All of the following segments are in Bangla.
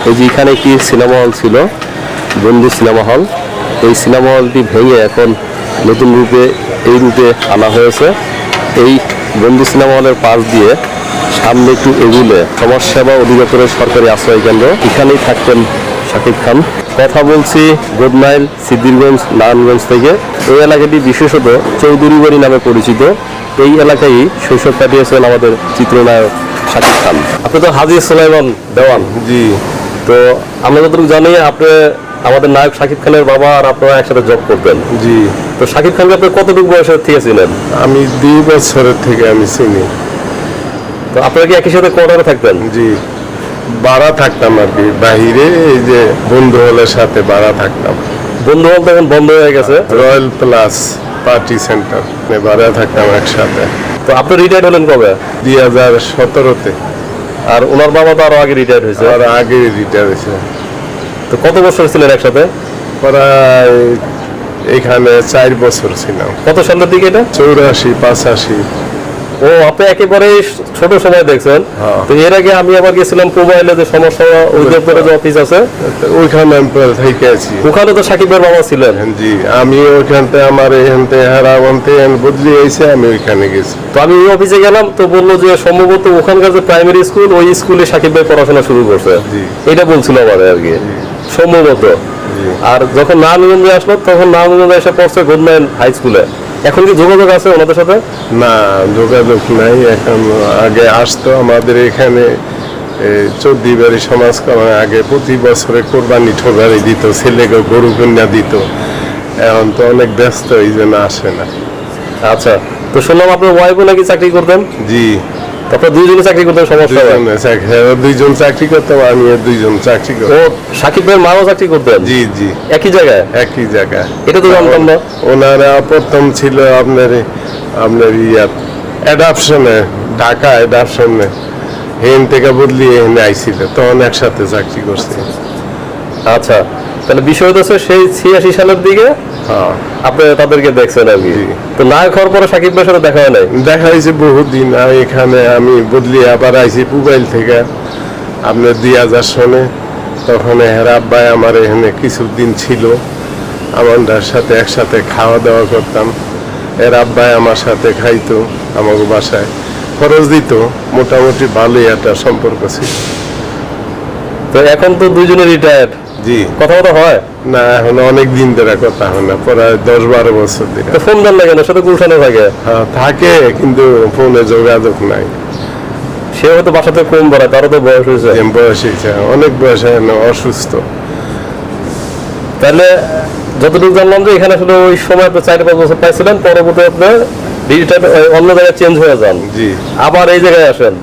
এই যে এখানে একটি সিনেমা হল ছিল, বন্ধু সিনেমা হল। এই সিনেমা হলটি ভেঙে এখন নতুন রূপে এই রূপে আনা হয়েছে। এই বন্ধু সিনেমা হলের পাশ দিয়ে সামনে একটু এগুলে সমাজসেবা অধিদপ্তরের সরকারি আশ্রয় কেন্দ্র, এখানেই থাকতেন শাকিব খান। কথা বলছি গোদমাইল, সিদ্দিরগঞ্জ, নারায়ণগঞ্জ থেকে। এই এলাকাটি বিশেষত চৌধুরী বাড়ি নামে পরিচিত। এই এলাকায় শৈশব কাটিয়েছেন আমাদের চিত্রনায়ক শাকিব খান। আপনি তো হাজী সুলাইমান দেওয়ান। জি। তো আমরা যতটুকু জানি আপনি আমাদের নায়ক শাকিব খানের বাবা, আর আপনারা একসাথে জব করতেন। জি। তো শাকিব খানকে আপনি কতটুকু বয়সের থেকে ছিলেন? আমি 2 বছরের থেকে আমি চিনি। তো আপনারা কি একই সাথে কোয়ার্টারে থাকতেন? জি, ভাড়া থাকতাম আর কি, বাহিরে এই যে বন্ধু হলের সাথে ভাড়া থাকতাম। বন্ধু হল তখন বন্ধ হয়ে গেছে। রয়্যাল প্লাস পার্টি সেন্টার ভাড়া থাকতাম একসাথে। তো আপনি রিটায়ার্ড হলেন কবে? 2017-তে। আর ওনার বাবা তো আরো আগে রিটায়ার্ড হয়েছে। আর আগে রিটায়ার হয়েছে। তো কত বছর ছিলেন একসাথে? প্রায় এখানে 4 বছর ছিলাম। কত সালের দিকে এটা? 84-85। ও, আপনি একেবারে ছোট সময় দেখছেন। তো এর আগে আমি আবার গেছিলাম মোবাইলে, যে সমস্যা অধিদপ্তরের যে অফিস আছে ওইখানে আমি থেকে আছি। ওখানে তো সাকিবের বাবা ছিলেন। জি, আমি ওইখানতে আমার এখানতে হারাবন্তে বদলি হয়েছে, আমি ওইখানে গেছি। তো আমি ওই অফিসে গেলাম, তো বললো যে সম্ভবত ওখানকার যে প্রাইমারি স্কুল, ওই স্কুলে সাকিব ভাই পড়াশোনা শুরু করছে। এটা বলছিল আমার আর কি, সম্ভবত। আর যখন নারায়ণগঞ্জে আসলো, তখন নারায়ণগঞ্জে এসে পড়ছে গোদমাইল হাই স্কুলে। এখন কি যোগাযোগ আছে ওনাদের সাথে? না, যোগাযোগ নাই এখন। আগে আসতো আমাদের এখানে চৌধুরী বাড়ি সমাজ কল্যাণ, আগে প্রতি বছরে কোরবানি ঠোরবানি দিত, ছেলেকে গরু কন্যা দিত। এখন তো অনেক ব্যস্ত, এই জন্য আসে না। আচ্ছা, তো শুনলাম আপনার ওয়াইফও নাকি চাকরি করতেন? জি। আপনার দুইজনে চাকরি করতেন? সমস্যা দুইজন চাকরি করতাম, আমি 2জন চাকরি ও, করতাম। সাকিব ভাইয়ের মাও চাকরি করতেন? জি জি। একই জায়গায়? একই জায়গায়। এটা তো জানতাম না। ওনারা প্রথম ছিল আপনার অ্যাডাপশনে, ঢাকা অ্যাডাপশনে, হেন থেকে বদলি এখানে আইছিল, তখন একসাথে চাকরি করছে। আচ্ছা, তাহলে বিষয় হচ্ছে সেই 86 সালের দিকে আপনি তাদেরকে দেখছেন আর কি। তো নায়ক হওয়ার পরে সাকিব ভাইয়ের সাথে দেখা হয় নাই? দেখা হয়েছে বহুদিন। এখানে আমি বদলি আবার আইছি মোবাইল থেকে আপনার 2000 সনে। তখন এর আব্বাই আমার এখানে কিছুদিন ছিল, আমার সাথে একসাথে খাওয়া দাওয়া করতাম। এর আব্বাই আমার সাথে খাইতো, আমাকে বাসায় খরচ দিত। মোটামুটি ভালোই একটা সম্পর্ক ছিল। তো এখন তো দুইজনে রিটায়ার্ড। জি। কথা কথা হয় না, এখন অনেক দিন ধরে কথা হয় না, প্রায় 10-12 বছর ধরে। তো ফোন দেন লাগে না? সাথে গুলশানে থাকে? হ্যাঁ থাকে, কিন্তু ফোনে যোগাযোগ নাই। সে হয়তো বাসাতে কম বেড়ায়, তারও তো বয়স হয়েছে। বয়স হয়েছে, অনেক বয়স, অসুস্থ। তাহলে যতটুকু জানলাম যে এখানে আসলে ওই সময় আপনি 4-5 বছর পাইছিলেন, পরবর্তী আপনার অন্য জায়গায় চেঞ্জ হয়ে যান। জি। আবার এই জায়গায় আসেন।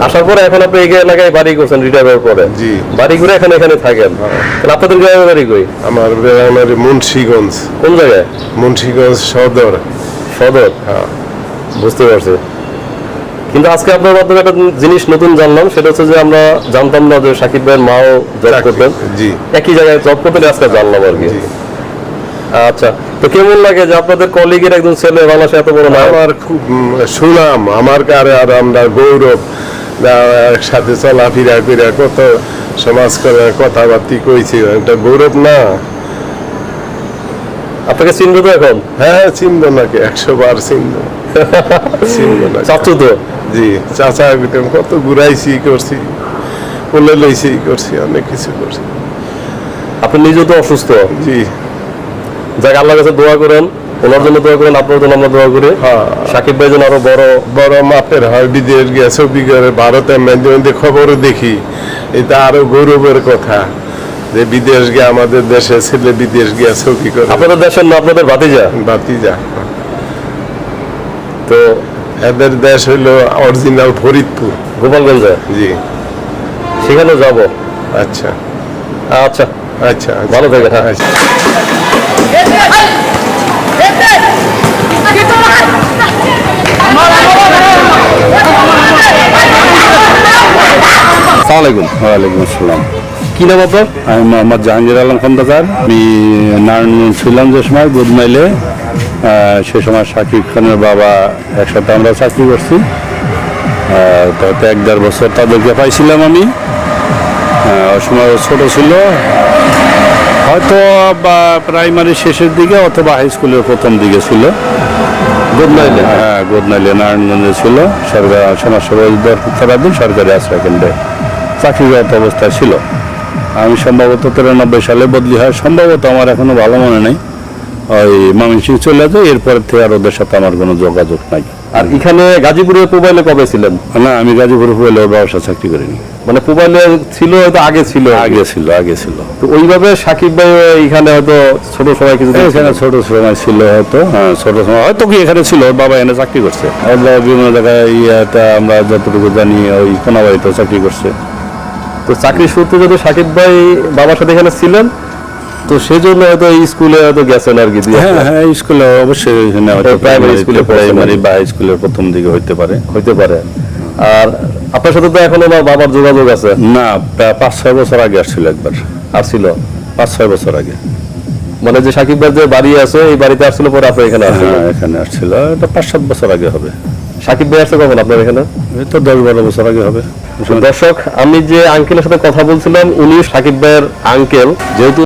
আসার পরে এখন আপনি এই এলাকায় বাড়ি করছেন রিটায়ারের পরে? জি। বাড়ি করে এখানে থাকেন। তাহলে আপনাদের গ্রামের বাড়ি কই? আমার গ্রামের মুন্সিগঞ্জ। কোন জায়গায়? মুন্সিগঞ্জ সদর। সদর? হ্যাঁ, বুঝতে পারছি। কিন্তু আজকে আপনার মাধ্যমে একটা জিনিস নতুন জানলাম, সেটা হচ্ছে যে আমরা জানতাম না যে সাকিব ভাইয়ের মাও জব করতেন। জি। একই জায়গায় জব করতেন, আজকে জানলাম আর কি। আচ্ছা, তো কেমন লাগে যে আপনাদের কলিগের একজন ছেলে বাংলাদেশে এত বড় নাম? আমার খুব সুনাম, আমার কারে, আর আমরা গৌরব। একসাথে চলাফেরা করে কত সমাজ করে কথাবার্তি কইছি, এটা গৌরব না? আপনাকে চিনবে তো এখন? হ্যাঁ, চিনব নাকি, 100 বার চিনব। চিনব না? চাচু তো? জি, চাচা। কত ঘুরাইছি, করছি, কোলে লইছি, করছি, অনেক কিছু করছি। আপনি নিজেও তো অসুস্থ। জি। যাক, আল্লাহর কাছে দোয়া করেন, ওনার জন্য দোয়া করেন, আপনার জন্য আমরা দোয়া করি। সাকিব ভাই যেন আরো বড় বড় মাপের হয়, বিদেশ গিয়ে ছবি করে, ভারতের মাধ্যমে খবরও দেখি। এটা আরো গৌরবের কথা যে বিদেশ গিয়ে, আমাদের দেশে ছেলে বিদেশ গিয়ে ছবি করে। আপনাদের দেশের না আপনাদের ভাতিজা? ভাতিজা। তো এদের দেশ হইলো অরিজিনাল ফরিদপুর, গোপালগঞ্জে। জি। সেখানে যাব। আচ্ছা আচ্ছা, আচ্ছা, ভালো থাকেন। হ্যাঁ, আচ্ছা। আসসালামু আলাইকুম। ওয়ালাইকুম আসসালাম। কি নাম আপনার? আমি মোহাম্মদ জাহাঙ্গীর আলম খন্দকার। আমি নারায়ণগঞ্জ ছিলাম যে সময় গোদমাইলে, সে সময় শাকিব খানের বাবা একসাথে আমরা চাকরি করছি। তাতে 1-1.5 বছর তাদেরকে পাইছিলাম আমি। ওই সময় ছোট ছিল, হয়তো বা প্রাইমারি শেষের দিকে অথবা হাই স্কুলের প্রথম দিকে ছিল। গোদনাইলে? হ্যাঁ, গোদনাইলে নারায়ণগঞ্জে ছিল, সরকার সমাজসেবা অধিদপ্তরাধীন সরকারি আশ্রয় কেন্দ্রে চাকরিরত অবস্থায় ছিল। আমি সম্ভবত 93 সালে বদলি হয়, সম্ভবত, আমার এখনো ভালো মনে নেই। ওই ময়মনসিং চলে যায়, এরপর থেকে আর ওদের সাথে আমার কোনো যোগাযোগ নাই। আর এখানে গাজীপুরে পুবাইলে কবে ছিলেন? না, আমি গাজীপুর হলে ব্যবসা চাকরি করিনি। মানে পুবাইলে ছিল হয়তো আগে ছিল? আগে ছিল। তো ওইভাবে সাকিব ভাই এখানে হয়তো ছোট সময় কিছু এখানে ছোট সময় ছিল হয়তো, হ্যাঁ ছোট সময় হয়তো কি এখানে ছিল, ওর বাবা এখানে চাকরি করছে। ওর বাবা বিভিন্ন জায়গায় ইয়েটা আমরা যতটুকু জানি ওই কোনাবাড়িতেও চাকরি করছে। তো চাকরির সূত্রে যদি সাকিব ভাই বাবার সাথে এখানে ছিলেন, তো সেই জন্য হয়তো এই স্কুলে হয়তো গেছেন আর কি। হ্যাঁ, স্কুলে অবশ্যই এখানে প্রাইমারি স্কুলে, প্রাইমারি বা হাই স্কুলের প্রথম দিকে হইতে পারে। আর আপনার সাথে তো এখনো বাবার যোগাযোগ আছে? না, 5-6 বছর আগে আসছিল একবার। আসছিল 5-6 বছর আগে। মানে যে সাকিব ভাই যে বাড়ি আছে এই বাড়িতে আসছিল, পরে আপনি এখানে আসছিল? হ্যাঁ, এখানে আসছিল, এটা 5-7 বছর আগে হবে। সাকিব ভাই আসছে কখন আপনার এখানে? এই তো 10-12 বছর আগে হবে। দর্শক, আমি যে আঙ্কেলের সাথে কথা বলছিলাম উনি সাকিব ভাইয়ের আঙ্কেল। যেহেতু